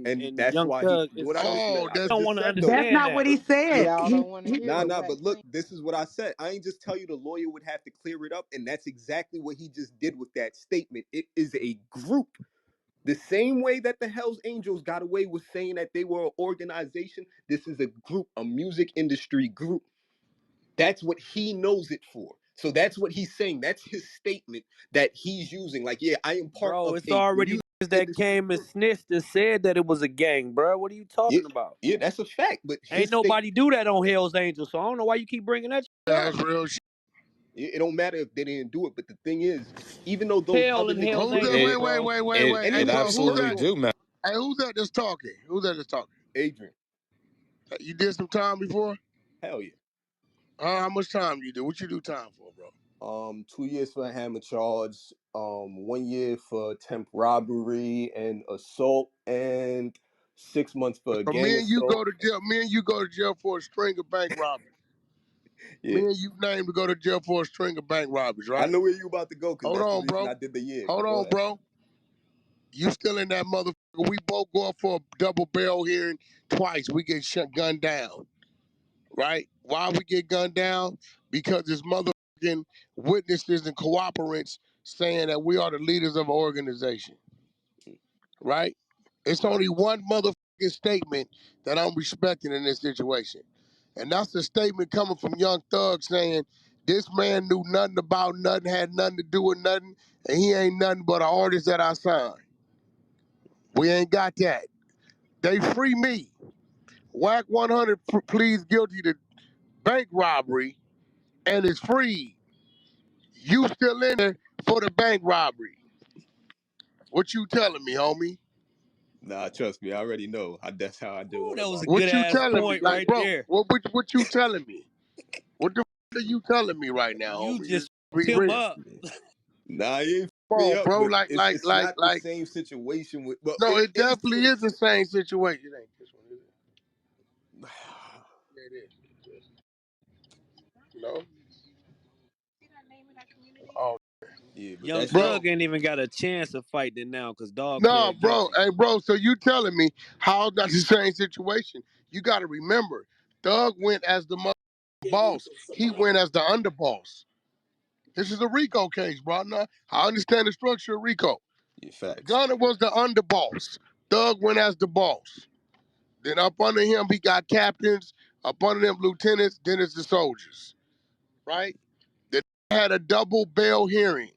And and that's Young why Thug is. what I just Oh, I that's don't just want to said though. That's understand not that. what he said. Y'all don't want to hear Nah, it. nah, Wack, but look, this is what I said. I ain't just tell you the lawyer would have to clear it up, and that's exactly what he just did with that statement. It is a group. The same way that the Hells Angels got away with saying that they were an organization, this is a group, a music industry group. That's what he knows it for. So that's what he's saying. That's his statement that he's using. Like, yeah, I am part Bro, of it's a already music niggas that industry came and group. snitched and said that it was a gang, bro. What are you Yeah, talking about? yeah, that's a fact. But Ain't his state, nobody do that on Hell's Angels, so I don't know why you keep bringing that shit that's up. real shit. it don't matter if they didn't do it. But the thing is, even though those Hell other and niggas Hell's Who's that? didn't, Angels, Wait, It wait, bro. wait, wait, it wait. any Hey, it of them bro, niggas who's heard absolutely that? from do, man. Hey, who's that that's talking? Who's that that's talking? Adrian. You did some time before? Hell yeah. How much time you do? What you do time for, bro? 2 years for a hammer charge, 1 year for attempt robbery and assault, and 6 months for a So gang me and you assault. go to jail. Me and you go to jail for a string of bank robberies. Yeah, Me and you named to go to jail for a string of bank robberies, I right? know where you about to go because Hold that's the on, reason bro. I did the year. Hold But go on, ahead. bro. You still in that motherfucker. We both go up for a double barrel hearing twice. We get gunned down, right? Why we get gunned down? Because there's motherfucking witnesses and cooperants saying that we are the leaders of an organization, right? It's only one motherfucking statement that I'm respecting in this situation. And that's the statement coming from Young Thug saying, this man knew nothing about nothing, had nothing to do with nothing, and he ain't nothing but an artist that I signed. We ain't got that. They free me. Wack100 pleads guilty to bank robbery and is free. You still in there for the bank robbery. What you telling me, homie? Nah, trust me, I already know. That's how I deal Ooh, with that them. was a good What you ass telling me? point Like, right bro, there. what you telling me? What the are you telling me right now, You homie? just Just be him real. up. Nah, he ain't Come me on, up, bro. but it's not the Like. same situation with. Well, No, it it is to definitely an is the extent. same situation. It ain't this one, is it? Yeah, it is. No. Oh, Yeah, but Young that bro. shit. Thug ain't even got a chance of fighting now because Dog No, pled bro. guilty. Hey, bro. So you telling me how that's the same situation? You got to remember, Thug went as the boss. He went as the underboss. This is a RICO case, bro. Now, I understand the structure of RICO. Yeah, facts. Gunna was the underboss. Thug went as the boss. Then up under him, he got captains. Up under them, lieutenants. Then it's the soldiers, right? They had a double bail hearing.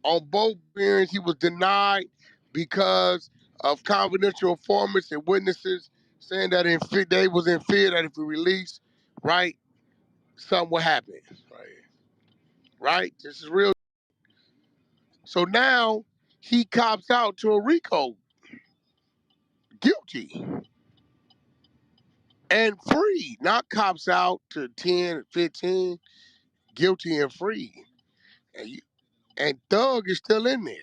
On both hearings, he was denied because of confidential informants and witnesses saying that they was in fear that if he released, right, something would happen. Right? This is real. So now he cops out to a RICO, guilty and free. Not cops out to 10, 15, guilty and free. And Thug is still in there.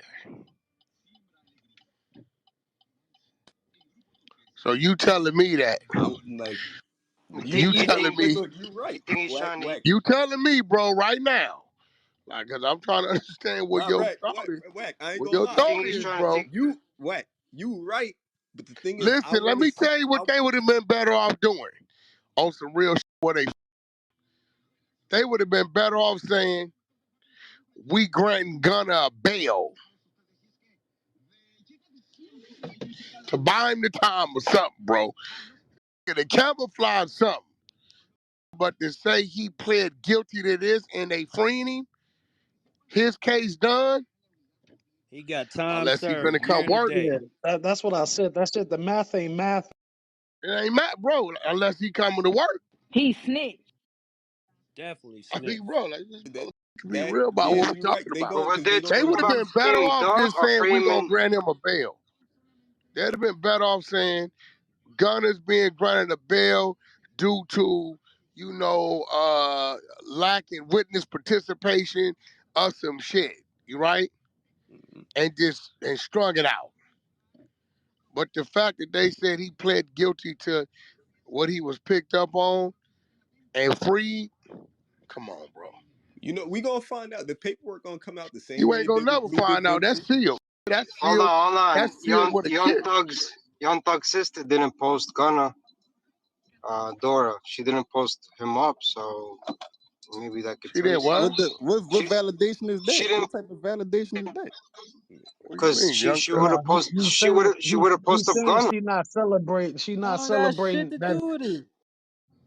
So you telling me that? I'm like, You You think you telling think but me? look, you're right. you think he's Whack, trying to? whack. You telling me, bro, right now? Like, cause I'm trying to understand what Not your right. thought Whack, is. whack. I ain't What gonna your You lie. thought think he's is, trying to bro? take? You whack. You right. But the thing is, I Listen, let want to me see. tell you what they would have been better off doing on some real shit. What they would have been better off saying, we granting Gunna a bail to buy him the time or something, bro. To camouflage something. But to say he pled guilty to this and they freeing him, his case done, He got time unless he served finna year come and a work. day. Yeah, that's what I said. That's it. The math ain't math. It ain't Matt, bro, unless he coming to work. He snitched. Definitely I mean, snitched. bro, like, this That, to be that real about yeah, what no, we you're right. talking They about. But going was because they they They gonna talking would have use. about been better freeing off Thug just or saying we freeing gonna him? grant him a bail. They'd have been better off saying Gunna's being granted a bail due to, lacking witness participation of some shit. You right? And strung it out. But the fact that they said he pled guilty to what he was picked up on and freed, come on, bro. We gonna find out. The paperwork gonna come out the same You way ain't it gonna did with never Luther find out. That's Vinci. sealed. That's Hold sealed. on, hold on. That's sealed Young with a Young kiss. Thugs Young Thug's sister didn't post Gunna, Dora. She didn't post him up, so maybe that could She tell did you what? something. What She validation is she that? didn't What type of validation is that? What do you because mean, Young she Thug? would No, have post he's saying she would have he's posted up saying Gunna. she not celebrating. She I not don't got shit celebrating to that. do with it.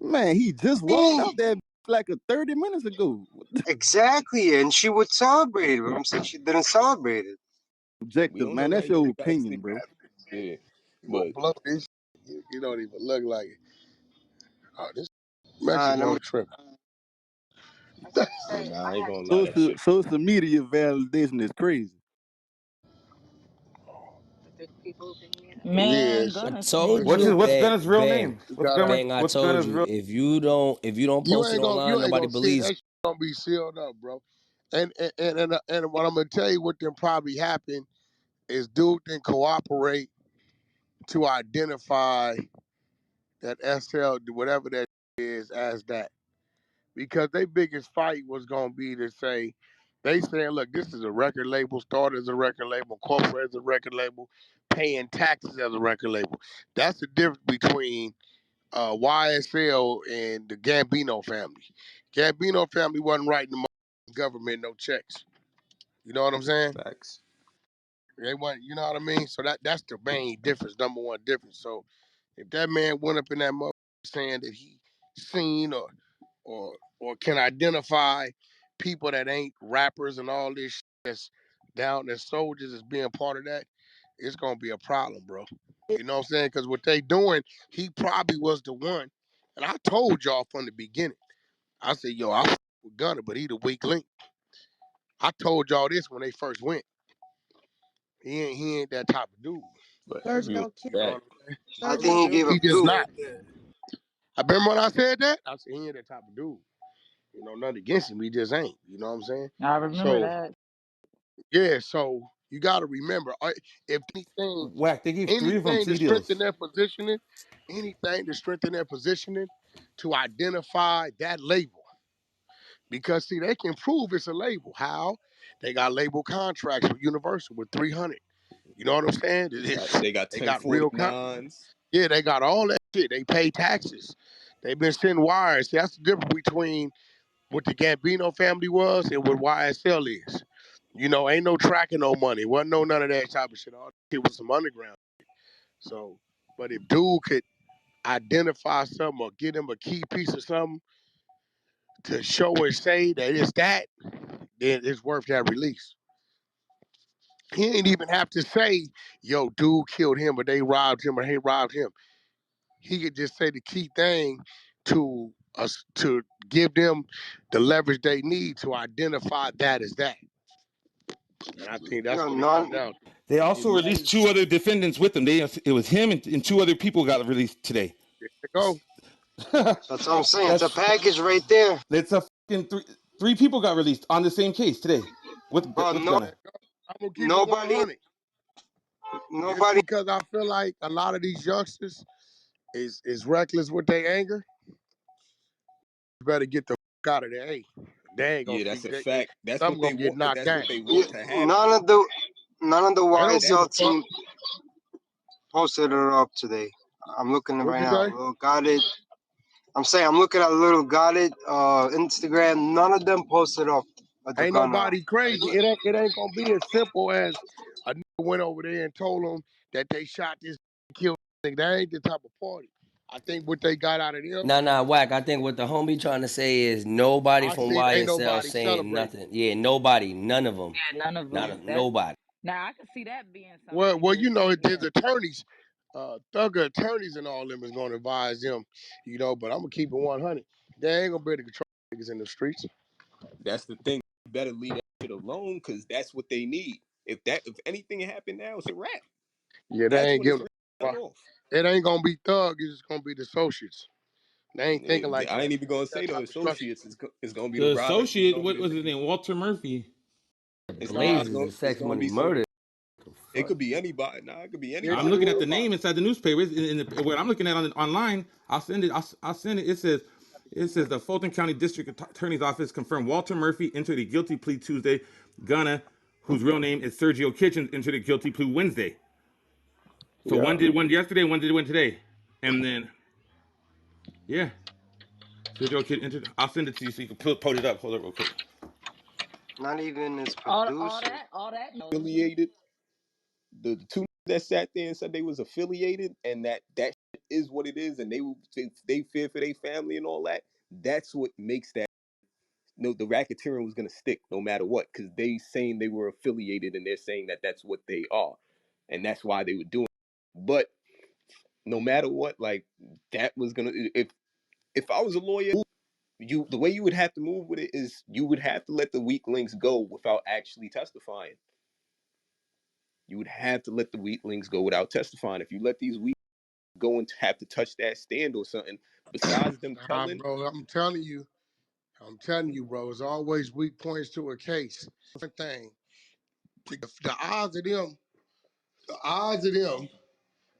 Man, he just walked Eh, out there like 30 minutes ago. exactly, and she would celebrate it, but I'm saying she didn't celebrate it. We Objective, don't man. know That's that yet. your We gotta see opinion, what bro. happens. Yeah, You gonna but blow this? You don't even look like it. Oh, this Let me. Mexico trip. yeah, nah, I ain't gonna lie. That shit. Social media validation is crazy. Yeah, Man, she, Gunna Told snitched. you, What's bang, Gunna's real bang, name? you gotta. bang. I What's told Gunna's you, real? if you don't You post it ain't gonna online, nobody see it. believes That you. shit gonna be sealed up, bro. And what I'm gonna tell you, what then probably happened is dude didn't cooperate to identify that SL, whatever that is, as that. Because their biggest fight was gonna be to say, they saying, look, this is a record label, started as a record label, corporate as a record label, paying taxes as a record label. That's the difference between YSL and the Gambino family. Gambino family wasn't writing the government no checks. You know what I'm saying? Facts. They wasn't, you know what I mean? So that's the main difference, number one difference. So if that man went up in that mother saying that he seen or can identify people that ain't rappers and all this shit that's down as soldiers as being part of that, it's gonna be a problem, bro. You know what I'm saying? Because what they doing, he probably was the one. And I told y'all from the beginning. I said, yo, I with Gunna, but he the weak link. I told y'all this when they first went. He ain't that type of dude. But everyone You know back. what I'm saying? I think he gave He up just Duke. not. I remember when I said that. I said he ain't that type of dude. You know, nothing against him. He just ain't. You know what I'm saying? I remember So that. yeah. So you got to remember, if Whack. They gave three of them anything to plea strengthen deals. their positioning, anything to strengthen their positioning, to identify that label. Because see, they can prove it's a label. How? They got label contracts with Universal with 300. You know what I'm saying? They got They got real 1049s. yeah, they got all that shit. They pay taxes. They've been sending wires. See, that's the difference between what the Gambino family was and what YSL is. You know, ain't no tracking no money. Wasn't no none of that type of shit. All that shit was some underground. So, but if dude could identify something or get him a key piece of something to show and say that it's that, then it's worth that release. He ain't even have to say, yo, dude killed him or they robbed him or they robbed him. He could just say the key thing to us to give them the leverage they need to identify that as that. And I think that's Yo, what it comes non. down to. They And also released none's two other defendants with them. It was him and two other people got released today. There you go. That's what I'm saying. It's a That's package right there, it's a fucking three people got released on the same case today bro. with No, Gunna. I'm gonna keep it nobody, 100. Just nobody. because I feel like a lot of these youngsters is reckless with their anger, you better get the fuck out of there. Hey, they ain't gonna yeah, see that's a they fact. That's some what they gonna get want. But knocked that's down. what they Yeah, want to happen. none of the They don't give a YSL fuck. team posted her up today. I'm looking at it What right you now. say? Lil Got It. I'm saying I'm looking at Little Got It Instagram. None of them posted up the Ain't Gunna. nobody crazy. It ain't gonna be as simple as a nigga went over there and told them that they shot this killed nigga. That ain't the type of party. I think what they got out of them, Nah, Whack. I think what the homie trying to say is nobody I from think ain't YSL nobody saying celebrating. nothing. Yeah, nobody, none of them, Yeah, none of them. That nobody. now I can see that being something Well, because you know, his yeah, attorneys, thugger attorneys and all them is gonna advise them, you know, but I'm gonna keep it 100. They ain't gonna be able to control niggas in the streets. That's the thing. You better leave that shit alone because that's what they need. If anything happened now, it's a wrap. Yeah, they That's ain't when it's giving really a cut fuck. off. It ain't gonna be thug, it's just gonna be the associates. They ain't thinking like I that. ain't even gonna That say the type of structure. associates. It's gonna be the The riders. It's associate, gonna be what the was his niggas. name? Walter Murphy. Blazes and It's sex gonna money be some. murder. It Fuck. could be anybody. Nah, it could be Yeah, I'm anybody. looking true. at the Worldwide. name inside the newspaper. What I'm looking at online. I'll send it. I'll send it. It says. It says the Fulton County District Attorney's Office confirmed Walter Murphy entered a guilty plea Tuesday. Gunna, whose real name is Sergio Kitchens, entered a guilty plea Wednesday. So Yeah. one did one yesterday, one did one today, and then yeah. So your kid entered. I'll send it to you so you can pull it up. Hold it real quick. Not even his All producer. that, all that. Affiliated. The two that sat there and said they was affiliated, and that is what it is, and they fear for their family and all that. That's what makes that. No, the racketeering was gonna stick no matter what, because they saying they were affiliated, and they're saying that that's what they are, and that's why they were doing it. But no matter what, like that was gonna. If I was a lawyer, the way you would have to move with it is you would have to let the weak links go without actually testifying. You would have to let the weak links go without testifying. If you let these weak go and have to touch that stand or something, besides them telling, Bro, I'm telling you, bro. It's always weak points to a case. Thing. The odds of them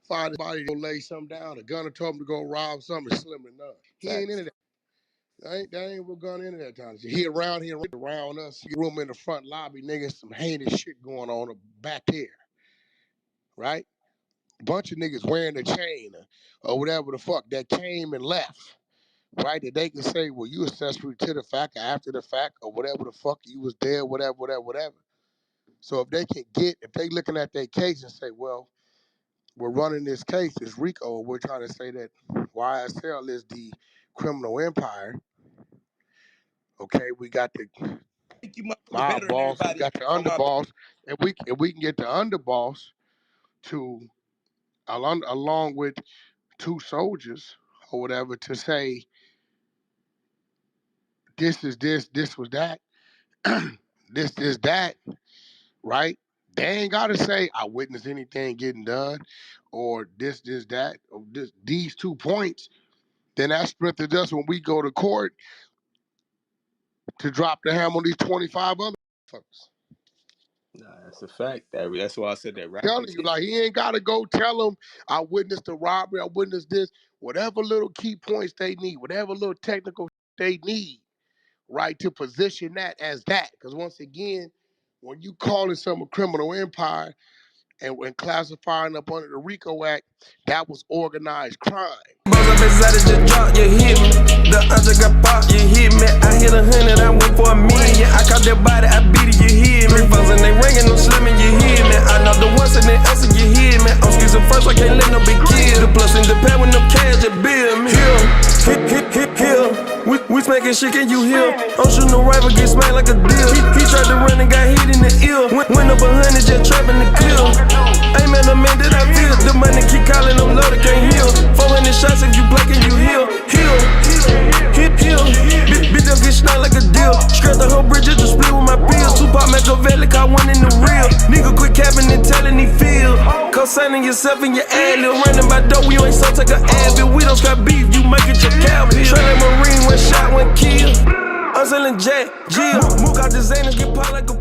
find somebody to go lay something down. The Gunna told him to go rob something, is slim to none. He ain't facts. into that. That ain't what Gunna into that time. He around here, around us. He room in the front lobby, niggas, some heinous shit going on back there, right? Bunch of niggas wearing a chain or whatever the fuck that came and left, right? That they can say, well, you accessory to the fact or after the fact or whatever the fuck, you was there, whatever. So if they looking at their case and say, well, we're running this case, it's RICO, we're trying to say that YSL is the criminal empire. Okay, we got the mob boss, we got the underboss, and we can get the underboss to along with two soldiers or whatever to say this is this was that, this is that, right? They ain't gotta say I witnessed anything getting done, or this that, or these 2 points. Then that strengthens us when we go to court to drop the hammer on these 25 other folks. Nah, that's a fact. That's why I said that Telling you, racketeering. like, he ain't gotta go tell them I witnessed the robbery, I witnessed this, whatever little key points they need, whatever little technical they need, right, to position that as that. Because once again, when you calling some a criminal empire and when classifying up under the RICO Act, that was organized crime. Buzz up inside it, just drop, you hit me. The answer got pop, you hit me. I hit 100, I went for a million. I caught that body, I beat it, you hear me. Phones and they ringing, no slimming, you hear me. I know the ones and they answer, you hear me. I'm squeezing first, I can't let no big kill. The plus in the pad with no cash, you bill me. Hill. We smacking shit, can you hear? I'm shooting a rifle, get smacked like a deal. He tried to run and got hit in the ear. Went up 100, just trapping the clear. Ain't met a man that I feel. The money keep calling, I'm loaded, can't heal. 400 shots if you black and you heal. Bitch, don't get sniped like a deal. Scratch the whole bridge, just split with my pills. Tupac Machiavelli, caught one in the real. Nigga quit capping and telling he feel. Co-signing yourself in your ad lib. Running by dope, you ain't so take a Advil. We don't scrap beef, you make it your cow bill. Trailing Marine, one shot, one kill. I'm selling Jack, Jill. Mook out the Zane and get popped like a